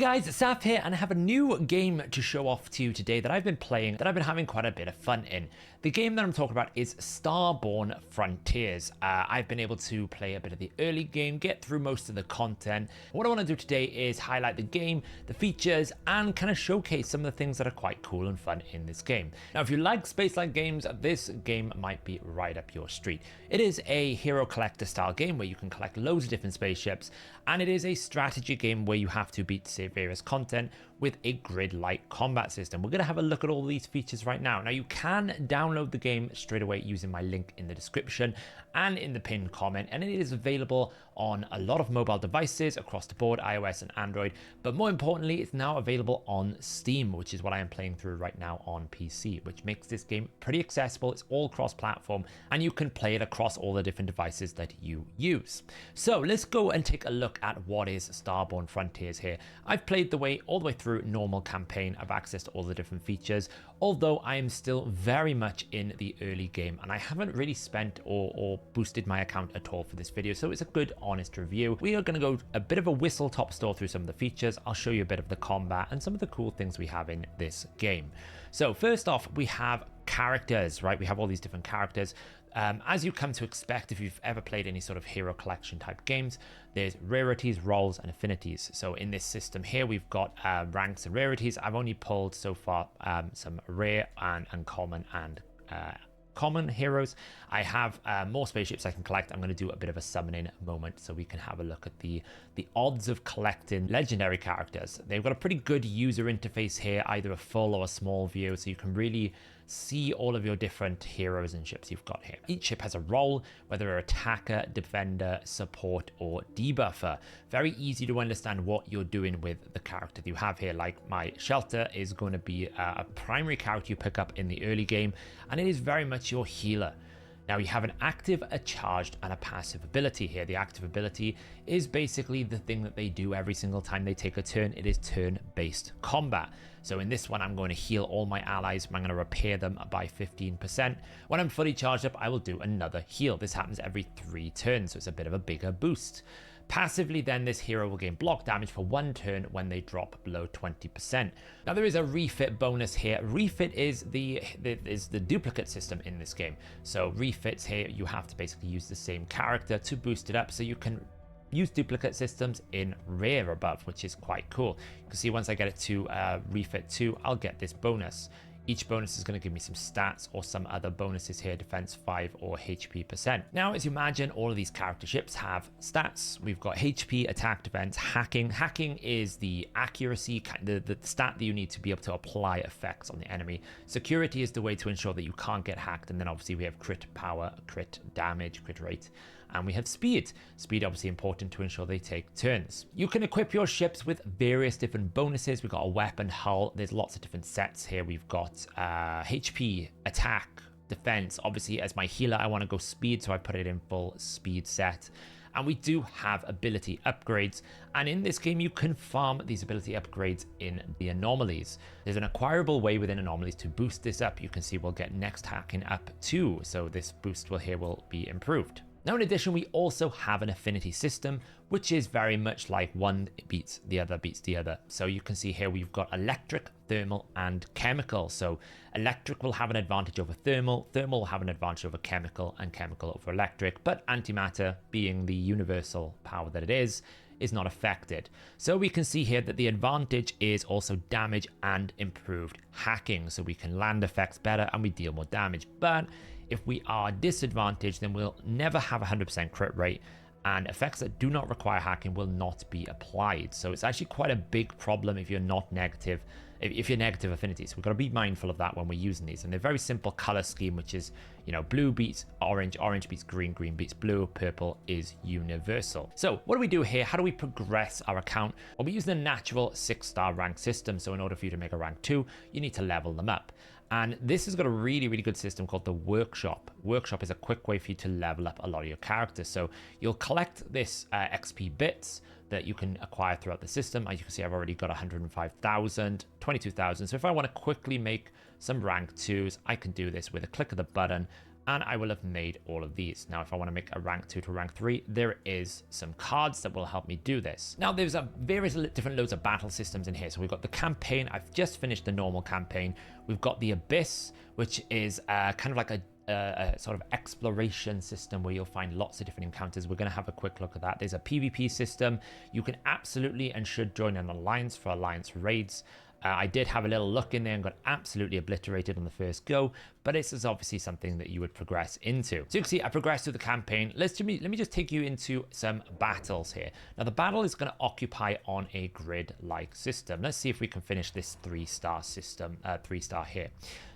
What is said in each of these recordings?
guys, Saf here, and I have a new game to show off to you today that I've been playing, that I've been having quite a bit of fun in. The game that I'm talking about is Starborne Frontiers. I've been able to play a bit of the early game, get through most of the content. What I want to do today is highlight the game, the features, and kind of showcase some of the things that are quite cool and fun in this game. Now, if you like space-like games, this game might be right up your street. It is a hero collector style game where you can collect loads of different spaceships, and it is a strategy game where you have to beat various content with a grid-like combat system. We're going to have a look at all these features right now. Now, you can download the game straight away using my link in the description and in the pinned comment, and it is available on a lot of mobile devices across the board, iOS and Android, but more importantly, it's now available on Steam, which is what I am playing through right now on PC, which makes this game pretty accessible. It's all cross-platform, and you can play it across all the different devices that you use. So let's go and take a look at what is Starborne Frontiers here. I've played all the way through normal campaign. I've access to all the different features, although I am still very much in the early game, and I haven't really spent or boosted my account at all for this video, so it's a good honest review. We are going to go a bit of a whistle top store through some of the features. I'll show you a bit of the combat and some of the cool things we have in this game. So first off, we have characters, right? We have all these different characters. As you come to expect if you've ever played any sort of hero collection type games, there's rarities, roles, and affinities. So in this system here, we've got ranks and rarities. I've only pulled so far some rare and uncommon and common heroes. I have more spaceships I can collect. I'm going to do a bit of a summoning moment so we can have a look at the odds of collecting legendary characters. They've got a pretty good user interface here, either a full or a small view, so you can really see all of your different heroes and ships you've got here. Each ship has a role, whether you're attacker, defender, support, or debuffer. Very easy to understand what you're doing with the character that you have here. Like my shelter is going to be a primary character you pick up in the early game, and it is very much your healer. Now you have an active, a charged, and a passive ability here. The active ability is basically the thing that they do every single time they take a turn. It is turn-based combat. So in this one, I'm going to heal all my allies. I'm going to repair them by 15%. When I'm fully charged up, I will do another heal. This happens every 3 turns, so it's a bit of a bigger boost. Passively, then, this hero will gain block damage for 1 turn when they drop below 20%. Now, there is a refit bonus here. Refit is the duplicate system in this game. So refits here, you have to basically use the same character to boost it up, so you can use duplicate systems in rare above, which is quite cool. You can see once I get it to refit 2, I'll get this bonus. Each bonus is going to give me some stats or some other bonuses here, defense 5 or HP %. Now, as you imagine, all of these character ships have stats. We've got HP, attack, defense, hacking. Hacking is the accuracy, the stat that you need to be able to apply effects on the enemy. Security is the way to ensure that you can't get hacked. And then obviously we have crit power, crit damage, crit rate. And we have speed. Speed obviously important to ensure they take turns. You can equip your ships with various different bonuses. We've got a weapon hull. There's lots of different sets here. We've got HP, attack, defense. Obviously, as my healer, I want to go speed, so I put it in full speed set. And we do have ability upgrades. And in this game, you can farm these ability upgrades in the anomalies. There's an acquirable way within anomalies to boost this up. You can see we'll get next hacking up 2. So this boost will be improved. Now, in addition, we also have an affinity system, which is very much like one beats the other beats the other. So you can see here we've got electric, thermal, and chemical. So electric will have an advantage over thermal, thermal will have an advantage over chemical, and chemical over electric, but antimatter, being the universal power that it is not affected. So we can see here that the advantage is also damage and improved hacking. So we can land effects better and we deal more damage. But if we are disadvantaged, then we'll never have 100% crit rate, and effects that do not require hacking will not be applied. So it's actually quite a big problem if you're not negative, if you're negative affinities. We've got to be mindful of that when we're using these. And they're very simple color scheme, which is, blue beats orange, orange beats green, green beats blue, purple is universal. So what do we do here? How do we progress our account? Well, we use the natural 6-star rank system. So in order for you to make a rank 2, you need to level them up. And this has got a really, really good system called the Workshop. Workshop is a quick way for you to level up a lot of your characters. So you'll collect this XP bits that you can acquire throughout the system. As you can see, I've already got 105,000, 22,000. So if I want to quickly make some rank 2s, I can do this with a click of the button. and I will have made all of these. Now, if I want to make a rank 2 to rank 3, there is some cards that will help me do this. Now, there's various different loads of battle systems in here. So we've got the campaign. I've just finished the normal campaign. We've got the Abyss, which is kind of like a sort of exploration system where you'll find lots of different encounters. We're going to have a quick look at that. There's a PvP system. You can absolutely and should join an alliance for alliance raids. I did have a little look in there and got absolutely obliterated on the first go, but this is obviously something that you would progress into. So you can see I progressed through the campaign. Let me just take you into some battles here. Now the battle is going to occupy on a grid-like system. Let's see if we can finish this 3-star system, 3-star here.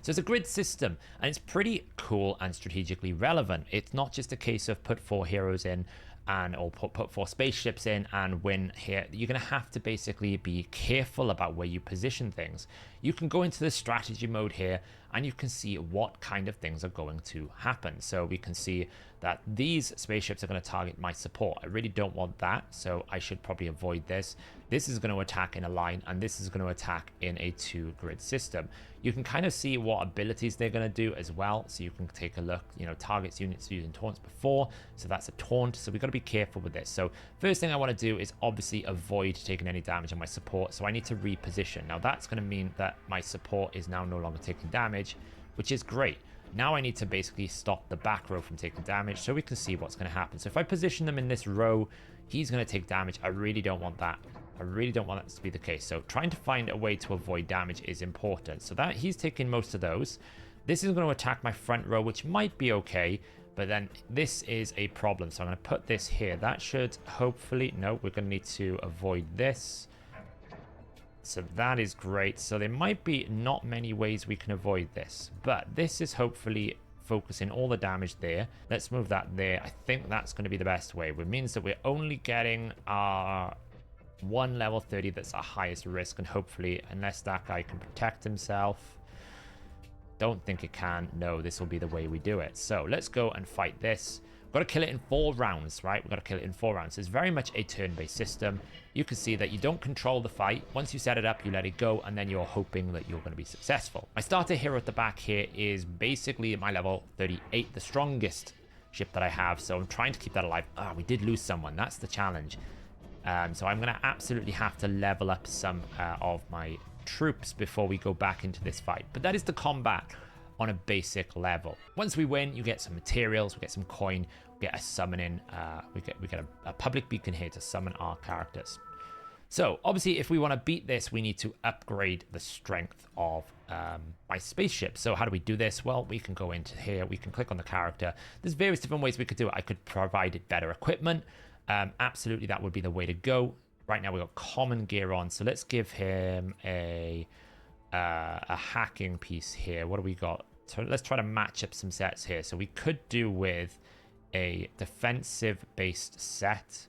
So it's a grid system, and it's pretty cool and strategically relevant. It's not just a case of put 4 heroes in or put 4 spaceships in and win here. You're going to have to basically be careful about where you position things. You can go into the strategy mode here and you can see what kind of things are going to happen. So we can see that these spaceships are going to target my support. I really don't want that, so I should probably avoid this. This is going to attack in a line, and this is going to attack in a 2-grid system. You can kind of see what abilities they're going to do as well, so you can take a look. You know, targets units using taunts before, so that's a taunt, so we've got to be careful with this. So first thing I want to do is obviously avoid taking any damage on my support, so I need to reposition. Now that's going to mean that my support is now no longer taking damage, which is great. Now I need to basically stop the back row from taking damage so we can see what's going to happen. So if I position them in this row, he's going to take damage. I really don't want that. I really don't want that to be the case. So trying to find a way to avoid damage is important. So that he's taking most of those. This is going to attack my front row, which might be okay, but then this is a problem. So I'm going to put this here. That should hopefully... No, we're going to need to avoid this. So that is great. So there might be not many ways we can avoid this, but this is hopefully focusing all the damage there. Let's move that there. I think that's going to be the best way, which means that we're only getting our 1 level 30 that's our highest risk, and hopefully, unless that guy can protect himself, don't think it can. No, this will be the way we do it. So let's go and fight this. We've got to kill it in 4 rounds, right? We've got to kill it in 4 rounds. It's very much a turn-based system. You can see that you don't control the fight. Once you set it up, you let it go, and then you're hoping that you're going to be successful. My starter hero at the back here is basically my level 38, the strongest ship that I have, so I'm trying to keep that alive. Ah, we did lose someone. That's the challenge. So I'm going to absolutely have to level up some of my troops before we go back into this fight. But that is the combat on a basic level. Once we win, you get some materials, we get some coin, we get a summoning, we get a public beacon here to summon our characters. So obviously, if we want to beat this, we need to upgrade the strength of my spaceship. So how do we do this? Well, we can go into here, we can click on the character. There's various different ways we could do it. I could provide it better equipment. Absolutely, that would be the way to go. Right now, we've got common gear on, so let's give him a hacking piece here. What do we got? So let's try to match up some sets here. So we could do with a defensive based set,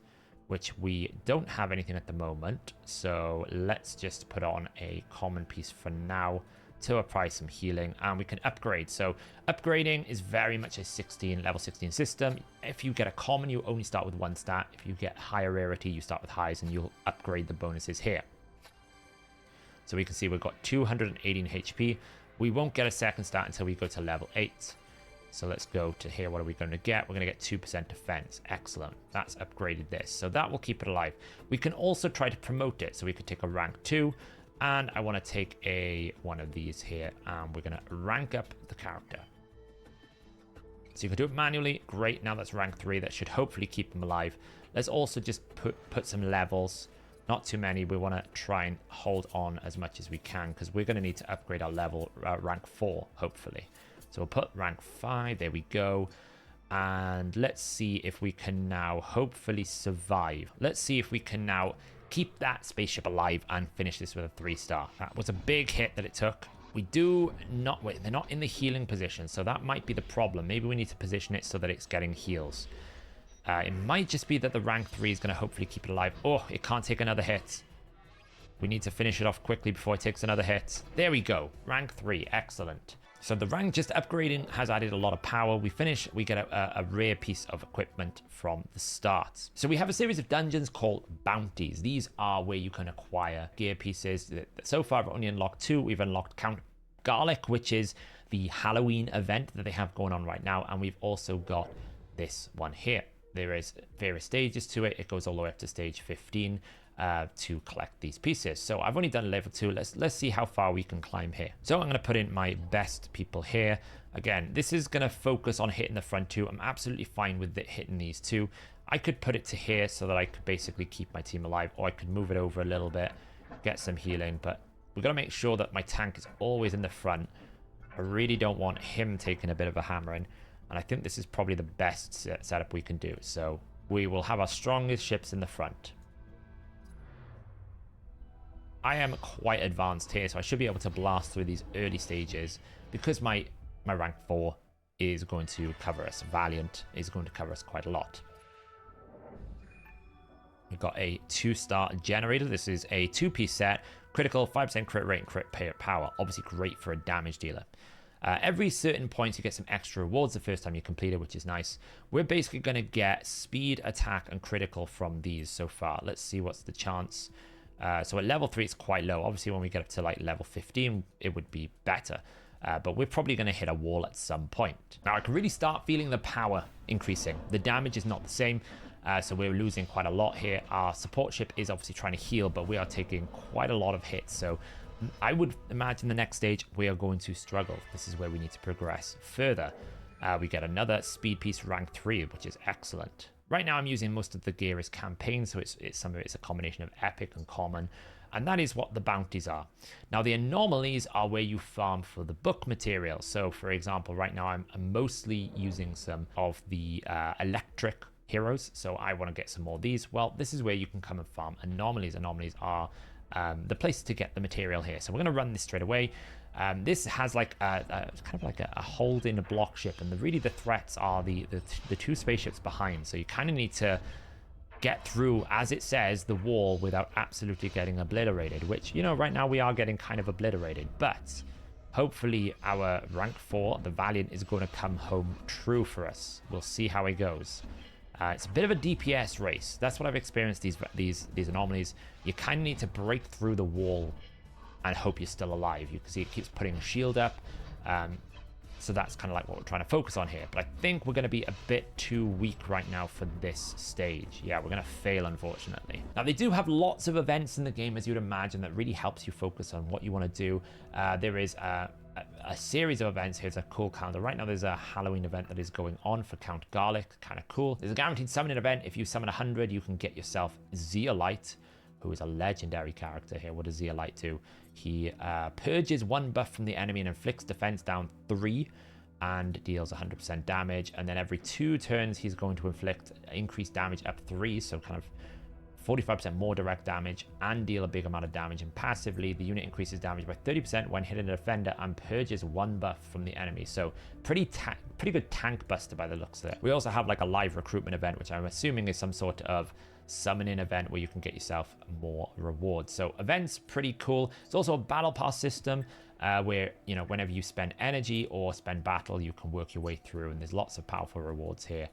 which we don't have anything at the moment. So let's just put on a common piece for now to apply some healing, and we can upgrade. So upgrading is very much a level 16 system. If you get a common, you only start with 1 stat. If you get higher rarity, you start with highs, and you'll upgrade the bonuses here. So we can see we've got 218 HP. We won't get a second stat until we go to level 8. So let's go to here. What are we going to get? We're going to get 2% defense. Excellent. That's upgraded this. So that will keep it alive. We can also try to promote it. So we could take a rank 2. And I want to take one of these here. And we're going to rank up the character. So you can do it manually. Great. Now that's rank 3. That should hopefully keep them alive. Let's also just put some levels. Not too many. We want to try and hold on as much as we can, because we're going to need to upgrade our level rank 4, hopefully. So we'll put rank 5. There we go. And let's see if we can now hopefully survive. Let's see if we can now keep that spaceship alive and finish this with a 3-star. That was a big hit that it took. We do not... Wait, they're not in the healing position, so that might be the problem. Maybe we need to position it so that it's getting heals. It might just be that the rank 3 is going to hopefully keep it alive. Oh, it can't take another hit. We need to finish it off quickly before it takes another hit. There we go. Rank 3. Excellent. So the rank just upgrading has added a lot of power. We finish, we get a rare piece of equipment from the start. So we have a series of dungeons called bounties. These are where you can acquire gear pieces. So far, I've only unlocked 2. We've unlocked Garlic, which is the Halloween event that they have going on right now. And we've also got this one here. There is various stages to it. It goes all the way up to stage 15 to collect these pieces. So I've only done level 2. Let's see how far we can climb here. So I'm going to put in my best people here. Again, this is going to focus on hitting the front 2. I'm absolutely fine with it hitting these 2. I could put it to here so that I could basically keep my team alive, or I could move it over a little bit, get some healing, but we've got to make sure that my tank is always in the front. I really don't want him taking a bit of a hammering, and I think this is probably the best setup we can do. So we will have our strongest ships in the front. I am quite advanced here, so I should be able to blast through these early stages because my rank 4 is going to cover us. Valiant is going to cover us quite a lot. We've got a 2-star generator. This is a 2-piece set. Critical, 5% crit rate and crit power. Obviously great for a damage dealer. Every certain point you get some extra rewards the first time you complete it, which is nice. We're basically going to get speed, attack, and critical from these so far. Let's see what's the chance. So at level 3 it's quite low. Obviously when we get up to like level 15 it would be better. But we're probably going to hit a wall at some point. Now I can really start feeling the power increasing. The damage is not the same. So we're losing quite a lot here. Our support ship is obviously trying to heal, but we are taking quite a lot of hits. So I would imagine the next stage we are going to struggle. This is where we need to progress further. We get another speed piece rank 3, which is excellent. Right now I'm using most of the gear as campaign, so some of it's a combination of epic and common, and that is what the bounties are. Now the anomalies are where you farm for the book material. So for example, right now I'm mostly using some of the electric heroes, so I want to get some more of these. Well, this is where you can come and farm anomalies. Anomalies are the place to get the material here. So we're going to run this straight away. This has like kind of like a hold in a block ship, and really the threats are the 2 spaceships behind. So you kind of need to get through, as it says, the wall without absolutely getting obliterated, which, you know, right now we are getting kind of obliterated, but hopefully our rank 4, the Valiant, is going to come home true for us. We'll see how it goes. It's a bit of a DPS race. That's what I've experienced these anomalies. You kind of need to break through the wall and hope you're still alive. You can see it keeps putting a shield up. So that's kind of like what we're trying to focus on here. But I think we're going to be a bit too weak right now for this stage. Yeah, we're going to fail, unfortunately. Now, they do have lots of events in the game, as you'd imagine, that really helps you focus on what you want to do. There is a series of events. Here's a cool calendar. Right now, there's a Halloween event that is going on for Count Garlic. Kind of cool. There's a guaranteed summoning event. If you summon 100, you can get yourself Zeolite, who is a legendary character here. What does Zeolite do? He purges 1 buff from the enemy and inflicts defense down 3 and deals 100% damage. And then every 2 turns, he's going to inflict increased damage up 3, so kind of 45% more direct damage, and deal a big amount of damage. And passively, the unit increases damage by 30% when hitting a defender and purges 1 buff from the enemy. So pretty good tank buster by the looks of it. We also have like a live recruitment event, which I'm assuming is some sort of summoning event where you can get yourself more rewards. So events, pretty cool. It's also a battle pass system where, you know, whenever you spend energy or spend battle, you can work your way through, and there's lots of powerful rewards here.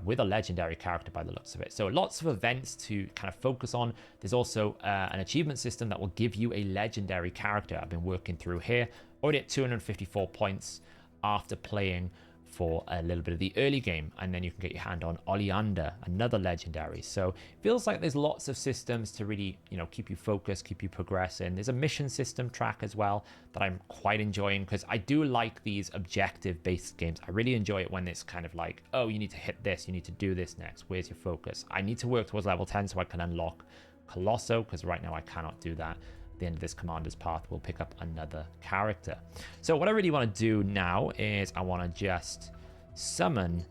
With a legendary character by the looks of it. So lots of events to kind of focus on. There's also an achievement system that will give you a legendary character. I've been working through here. Already at 254 points after playing for a little bit of the early game, and then you can get your hand on Oleander, another legendary. So it feels like there's lots of systems to really, you know, keep you focused, keep you progressing. There's a mission system track as well that I'm quite enjoying, because I do like these objective based games. I really enjoy it when it's kind of like, oh, you need to hit this, you need to do this next, where's your focus? I need to work towards level 10 so I can unlock Colosso, because right now I cannot do that. The end of this commander's path, we'll pick up another character. So what I really want to do now is I want to just summon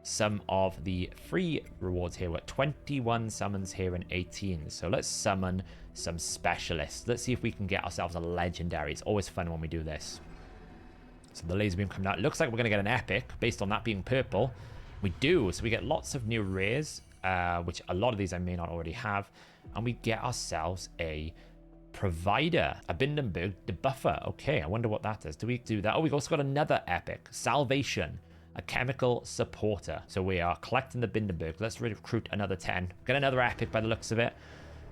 some of the free rewards here. We're at 21 summons here and 18. So let's summon some specialists. Let's see if we can get ourselves a legendary. It's always fun when we do this. So the laser beam coming out. It looks like we're going to get an epic based on that being purple. We do. So we get lots of new rares, which a lot of these I may not already have. And we get ourselves a provider, a Bindenberg debuffer. Okay, I wonder what that is. Do we do that? Oh, we've also got another epic, Salvation, a chemical supporter. So we are collecting the Bindenberg. Let's recruit another 10. Get another epic by the looks of it.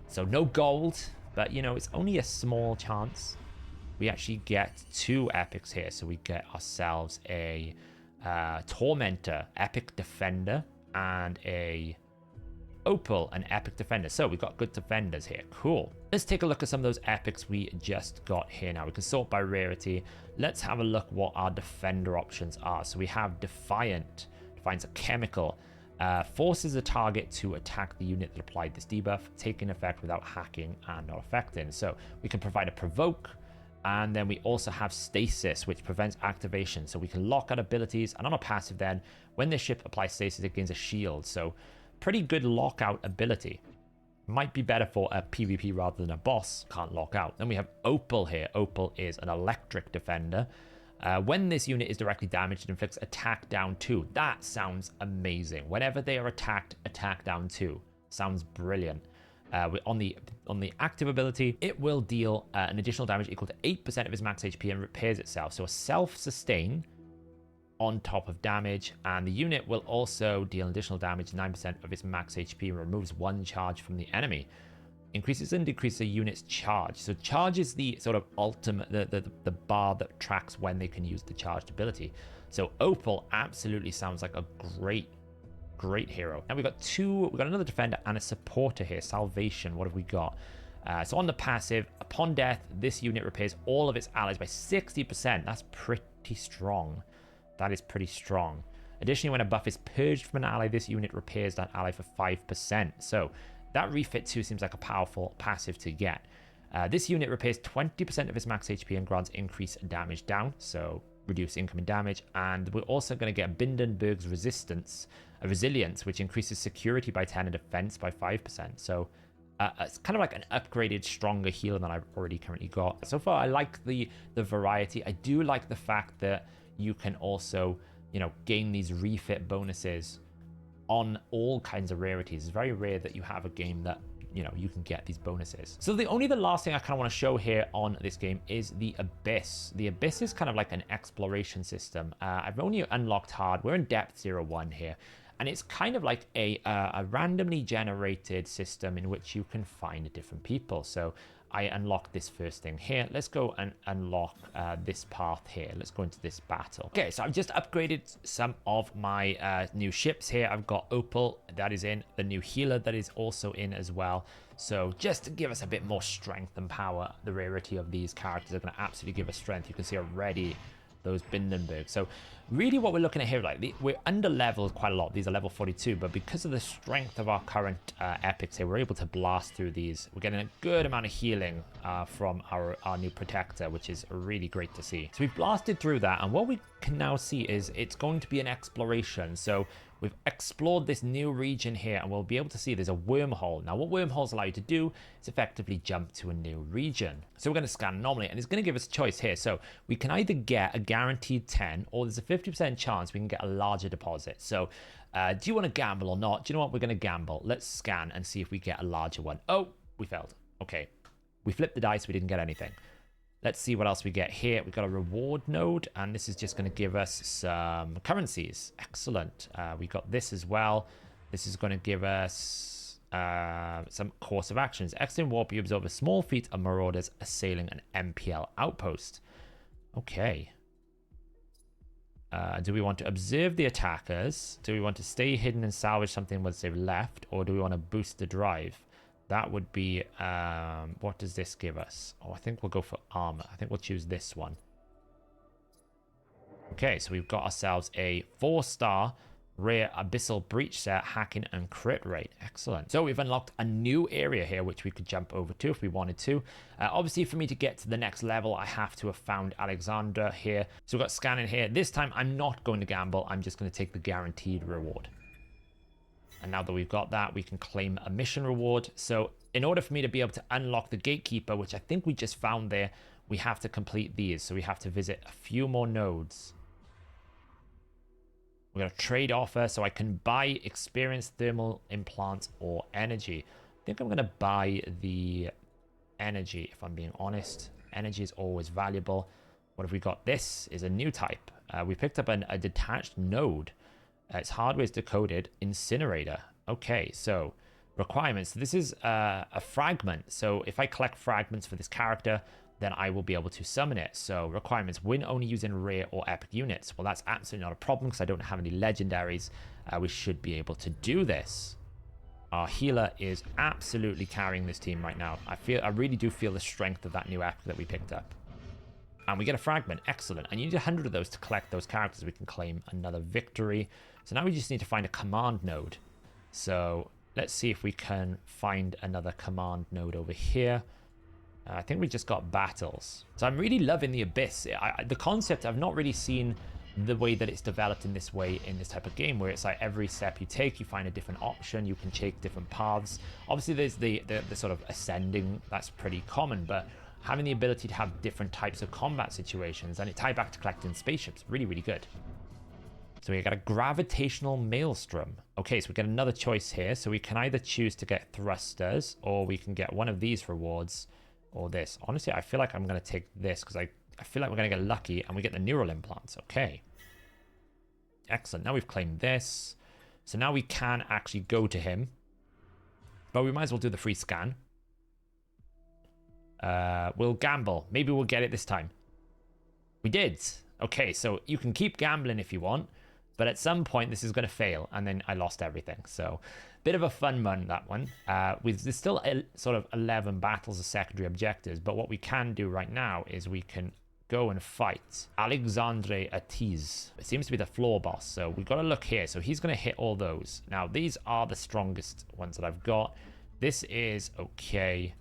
So no gold, but you know, it's only a small chance. we actually get 2 epics here. So we get ourselves a Tormentor, Epic Defender, and a Opal, an Epic Defender. So we've got good defenders here. Cool. Let's take a look at some of those epics we just got here now. We can sort by rarity. Let's have a look what our defender options are. So we have Defiant. Defiant's a chemical. Forces a target to attack the unit that applied this debuff, taking effect without hacking and not affecting. So we can provide a Provoke. And then we also have Stasis, which prevents activation. So we can lock out abilities. And on a passive then, when this ship applies Stasis, it gains a shield. So pretty good lockout ability. Might be better for a PvP rather than a boss. Can't lock out. Then we have Opal here. Opal is an electric defender. When this unit is directly damaged, it inflicts attack down 2. That sounds amazing. Whenever they are attacked, attack down 2. Sounds brilliant. On the active ability, it will deal an additional damage equal to 8% of his max HP and repairs itself. So a self-sustain on top of damage, and the unit will also deal additional damage 9% of its max HP and removes 1 charge from the enemy. Increases and decreases a unit's charge. So charge is the sort of ultimate, the bar that tracks when they can use the charged ability. So Opal absolutely sounds like a great hero. And we've got another defender and a supporter here. Salvation, what have we got? So on the passive, upon death, this unit repairs all of its allies by 60%. That's pretty strong. That is pretty strong. Additionally, when a buff is purged from an ally, this unit repairs that ally for 5%. So that refit too seems like a powerful passive to get. This unit repairs 20% of its max HP and grants increased damage down, so reduce incoming damage. And we're also going to get Bindenberg's resilience, which increases security by 10 and defense by 5%. So it's kind of like an upgraded, stronger healer than I've already currently got. So far, I like the variety. I do like the fact that you can also, gain these refit bonuses on all kinds of rarities. It's very rare that you have a game that, you can get these bonuses. So the last thing I kind of want to show here on this game is the Abyss. The Abyss is kind of like an exploration system. I've only unlocked hard. We're in depth 01 here. And it's kind of like a randomly generated system in which you can find different people. So I unlocked this first thing here. Let's go and unlock this path here. Let's go into this battle. Okay, so I've just upgraded some of my new ships here. I've got Opal, that is in. The new healer, that is also in as well. So just to give us a bit more strength and power, the rarity of these characters are going to absolutely give us strength. You can see already those Bindenberg. So really what we're looking at here, like we're under leveled quite a lot. These are level 42, but because of the strength of our current epics here, we're able to blast through these. We're getting a good amount of healing from our new protector, which is really great to see. So we've blasted through that, and what we can now see is it's going to be an exploration. So we've explored this new region here, and we'll be able to see there's a wormhole. Now, what wormholes allow you to do is effectively jump to a new region. So we're going to scan anomaly, and it's going to give us a choice here. So we can either get a guaranteed 10, or there's a 50% chance we can get a larger deposit. So do you want to gamble or not? Do you know what? We're going to gamble. Let's scan and see if we get a larger one. Oh, we failed. Okay. We flipped the dice. We didn't get anything. Let's see what else we get here. We've got a reward node, and this is just going to give us some currencies. Excellent. We got this as well. This is going to give us some course of actions. Extend warp, you absorb a small fleet of marauders assailing an MPL outpost. Okay. Do we want to observe the attackers? Do we want to stay hidden and salvage something once they've left? Or do we want to boost the drive? That would be, what does this give us? Oh, I think we'll go for armor. I think we'll choose this one. Okay, so we've got ourselves a 4-star rare abyssal breach set, hacking and crit rate. Excellent. So we've unlocked a new area here, which we could jump over to if we wanted to. Obviously, for me to get to the next level, I have to have found Alexander here. So we've got scanning here. This time, I'm not going to gamble. I'm just going to take the guaranteed reward. And now that we've got that, we can claim a mission reward. So in order for me to be able to unlock the gatekeeper, which I think we just found there, we have to complete these. So we have to visit a few more nodes. We're going to trade offer, so I can buy experience, thermal implants, or energy. I think I'm going to buy the energy, if I'm being honest. Energy is always valuable. What have we got? This is a new type. We picked up a detached node. Its hardware is decoded. Incinerator. Okay, so requirements. This is a fragment. So if I collect fragments for this character, then I will be able to summon it. So requirements, win only using rare or epic units. Well, that's absolutely not a problem because I don't have any legendaries. We should be able to do this. Our healer is absolutely carrying this team right now. I really do feel the strength of that new epic that we picked up. And we get a fragment. Excellent. And you need 100 of those to collect those characters. We can claim another victory. So now we just need to find a command node. So let's see if we can find another command node over here. I think we just got battles. So I'm really loving the Abyss. The concept, I've not really seen the way that it's developed in this way in this type of game, where it's like every step you take, you find a different option, you can take different paths. Obviously, there's the sort of ascending, that's pretty common, but having the ability to have different types of combat situations, and it tied back to collecting spaceships, really, really good. So we got a gravitational maelstrom. Okay, so we get another choice here. So we can either choose to get thrusters, or we can get one of these rewards, or this. Honestly, I feel like I'm going to take this because I feel like we're going to get lucky and we get the neural implants. Okay. Excellent. Now we've claimed this. So now we can actually go to him. But we might as well do the free scan. We'll gamble. Maybe we'll get it this time. We did. Okay, so you can keep gambling if you want. But at some point, this is going to fail. And then I lost everything. So, bit of a fun one, that one. There's still sort of 11 battles of secondary objectives. But what we can do right now is we can go and fight Alexandre Atiz. It seems to be the floor boss. So, we've got to look here. So, he's going to hit all those. Now, these are the strongest ones that I've got. This is okay.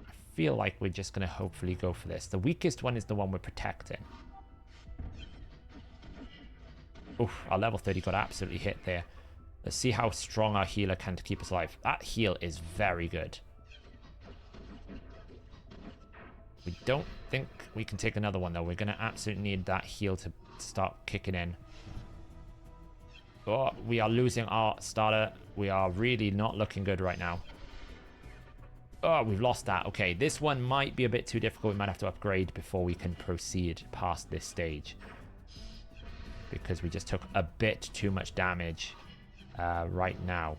I feel like we're just going to hopefully go for this. The weakest one is the one we're protecting. Oof, our level 30 got absolutely hit there. Let's see how strong our healer can to keep us alive. That heal is very good. We don't think we can take another one, though. We're going to absolutely need that heal to start kicking in. Oh, we are losing our starter. We are really not looking good right now. Oh, we've lost that. Okay, this one might be a bit too difficult. We might have to upgrade before we can proceed past this stage, because we just took a bit too much damage right now.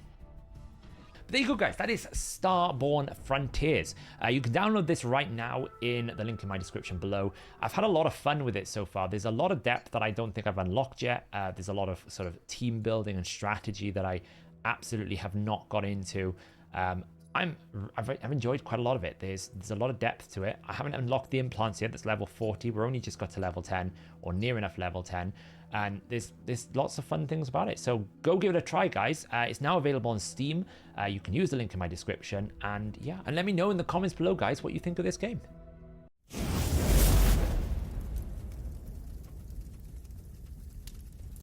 But there you go, guys. That is Starborne Frontiers. You can download this right now in the link in my description below. I've had a lot of fun with it so far. There's a lot of depth that I don't think I've unlocked yet. There's a lot of sort of team building and strategy that I absolutely have not got into. I've enjoyed quite a lot of it. There's a lot of depth to it. I haven't unlocked the implants yet. That's level 40. We're only just got to level 10, or near enough level 10. And there's lots of fun things about it. So go give it a try, guys. It's now available on Steam. You can use the link in my description. And yeah, and let me know in the comments below, guys, what you think of this game.